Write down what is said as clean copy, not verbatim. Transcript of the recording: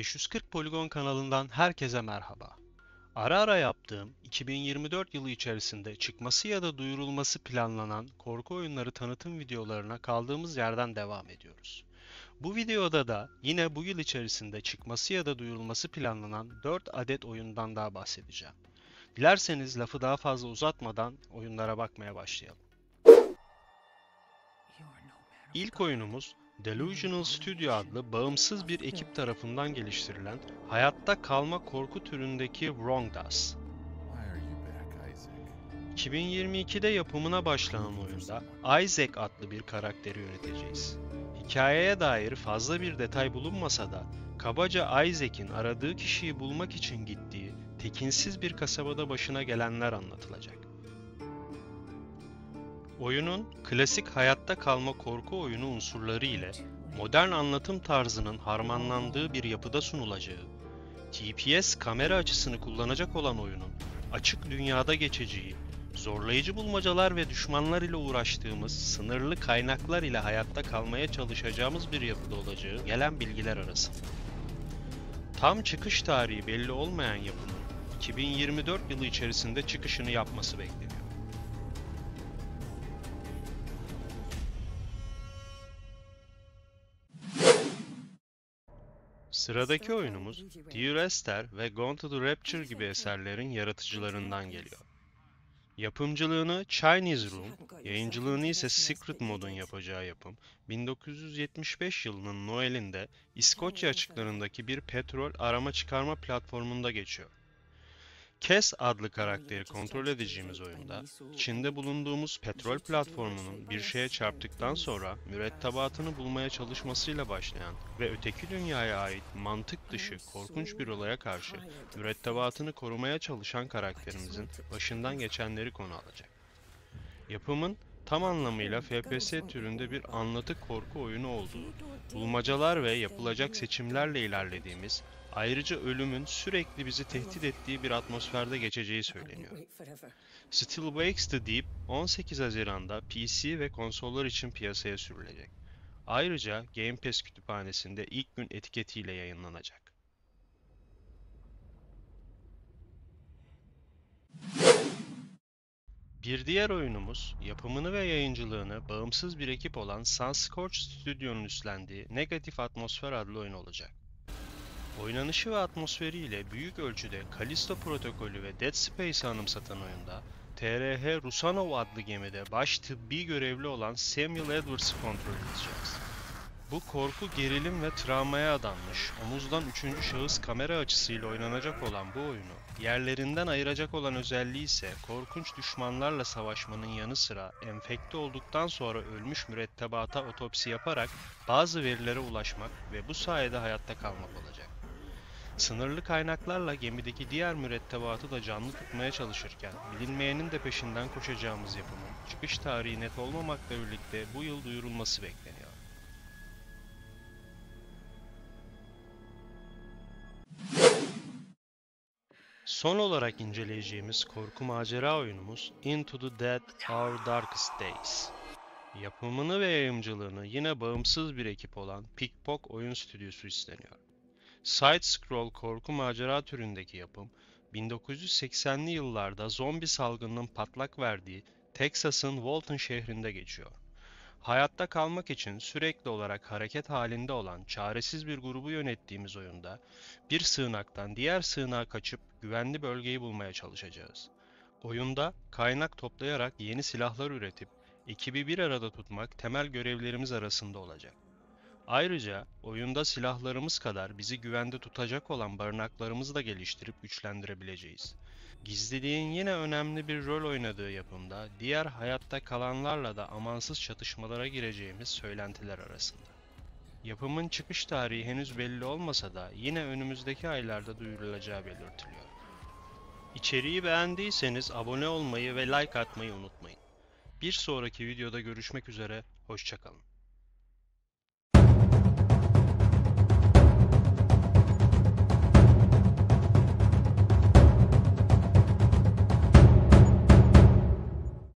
540 Poligon kanalından herkese merhaba. Ara ara yaptığım 2024 yılı içerisinde çıkması ya da duyurulması planlanan korku oyunları tanıtım videolarına kaldığımız yerden devam ediyoruz. Bu videoda da yine bu yıl içerisinde çıkması ya da duyurulması planlanan 4 adet oyundan daha bahsedeceğim. Dilerseniz lafı daha fazla uzatmadan oyunlara bakmaya başlayalım. İlk oyunumuz Delusional Studio adlı bağımsız bir ekip tarafından geliştirilen hayatta kalma korku türündeki Wrong Us. 2022'de yapımına başlanan oyunda Isaac adlı bir karakteri yöneteceğiz. Hikayeye dair fazla bir detay bulunmasa da kabaca Isaac'in aradığı kişiyi bulmak için gittiği tekinsiz bir kasabada başına gelenler anlatılacak. Oyunun klasik hayatta kalma korku oyunu unsurları ile modern anlatım tarzının harmanlandığı bir yapıda sunulacağı, TPS kamera açısını kullanacak olan oyunun açık dünyada geçeceği, zorlayıcı bulmacalar ve düşmanlar ile uğraştığımız sınırlı kaynaklar ile hayatta kalmaya çalışacağımız bir yapıda olacağı gelen bilgiler arasında. Tam çıkış tarihi belli olmayan yapının 2024 yılı içerisinde çıkışını yapması bekleniyor. Sıradaki oyunumuz Dear Esther ve Gone to the Rapture gibi eserlerin yaratıcılarından geliyor. Yapımcılığını Chinese Room, yayıncılığını ise Secret Mode'un yapacağı yapım, 1975 yılının Noel'inde İskoçya açıklarındaki bir petrol arama çıkarma platformunda geçiyor. Cass adlı karakteri kontrol edeceğimiz oyunda, içinde bulunduğumuz petrol platformunun bir şeye çarptıktan sonra mürettebatını bulmaya çalışmasıyla başlayan ve öteki dünyaya ait mantık dışı korkunç bir olaya karşı mürettebatını korumaya çalışan karakterimizin başından geçenleri konu alacak. Yapımın tam anlamıyla FPS türünde bir anlatı korku oyunu olduğu, bulmacalar ve yapılacak seçimlerle ilerlediğimiz, ayrıca ölümün sürekli bizi tehdit ettiği bir atmosferde geçeceği söyleniyor. Still Wakes the Deep 18 Haziran'da PC ve konsollar için piyasaya sürülecek. Ayrıca Game Pass kütüphanesinde ilk gün etiketiyle yayınlanacak. Bir diğer oyunumuz, yapımını ve yayıncılığını bağımsız bir ekip olan Sunscorch Studio'nun üstlendiği Negatif Atmosfer adlı oyun olacak. Oynanışı ve atmosferiyle büyük ölçüde Callisto protokolü ve Dead Space'i anımsatan oyunda, TRH Rusanov adlı gemide baş tıbbi görevli olan Samuel Edwards'ı kontrol edeceğiz. Bu korku, gerilim ve travmaya adanmış, omuzdan üçüncü şahıs kamera açısıyla oynanacak olan bu oyunu, yerlerinden ayıracak olan özelliği ise korkunç düşmanlarla savaşmanın yanı sıra enfekte olduktan sonra ölmüş mürettebata otopsi yaparak bazı verilere ulaşmak ve bu sayede hayatta kalmak olacak. Sınırlı kaynaklarla gemideki diğer mürettebatı da canlı tutmaya çalışırken bilinmeyenin de peşinden koşacağımız yapımın çıkış tarihi net olmamakla birlikte bu yıl duyurulması bekleniyor. Son olarak inceleyeceğimiz korku macera oyunumuz Into the Dead Our Darkest Days. Yapımını ve yayımcılığını yine bağımsız bir ekip olan Pickpock Oyun Stüdyosu üstleniyor. Side-scroll korku macera türündeki yapım, 1980'li yıllarda zombi salgınının patlak verdiği Texas'ın Walton şehrinde geçiyor. Hayatta kalmak için sürekli olarak hareket halinde olan çaresiz bir grubu yönettiğimiz oyunda bir sığınaktan diğer sığınağa kaçıp güvenli bölgeyi bulmaya çalışacağız. Oyunda kaynak toplayarak yeni silahlar üretip ekibi bir arada tutmak temel görevlerimiz arasında olacak. Ayrıca oyunda silahlarımız kadar bizi güvende tutacak olan barınaklarımızı da geliştirip güçlendirebileceğiz. Gizliliğin yine önemli bir rol oynadığı yapımda diğer hayatta kalanlarla da amansız çatışmalara gireceğimiz söylentiler arasında. Yapımın çıkış tarihi henüz belli olmasa da yine önümüzdeki aylarda duyurulacağı belirtiliyor. İçeriği beğendiyseniz abone olmayı ve like atmayı unutmayın. Bir sonraki videoda görüşmek üzere, hoşça kalın.